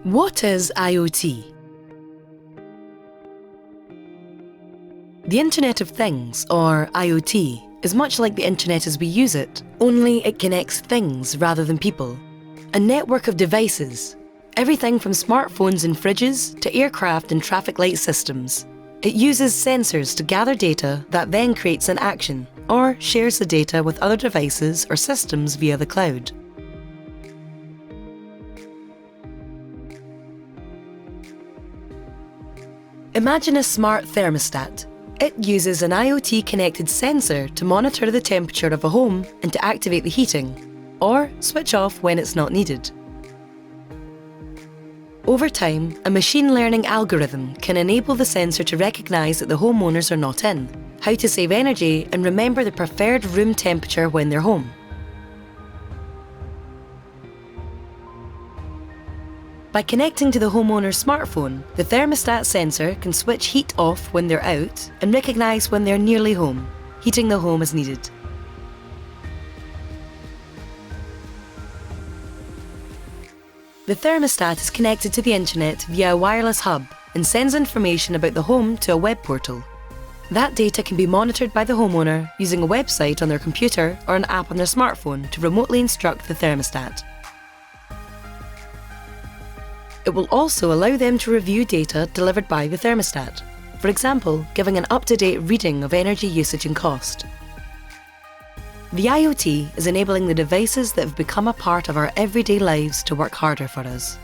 What is IoT? The Internet of Things, or IoT, is much like the Internet as we use it, only it connects things rather than people. A network of devices, everything from smartphones and fridges to aircraft and traffic light systems. It uses sensors to gather data that then creates an action, or shares the data with other devices or systems via the cloud. Imagine a smart thermostat. It uses an IoT-connected sensor to monitor the temperature of a home and to activate the heating, or switch off when it's not needed. Over time, a machine learning algorithm can enable the sensor to recognise that the homeowners are not in, how to save energy, and remember the preferred room temperature when they're home. By connecting to the homeowner's smartphone, the thermostat sensor can switch heat off when they're out and recognise when they're nearly home, heating the home as needed. The thermostat is connected to the internet via a wireless hub and sends information about the home to a web portal. That data can be monitored by the homeowner using a website on their computer or an app on their smartphone to remotely instruct the thermostat. It will also allow them to review data delivered by the thermostat, for example, giving an up-to-date reading of energy usage and cost. The IoT is enabling the devices that have become a part of our everyday lives to work harder for us.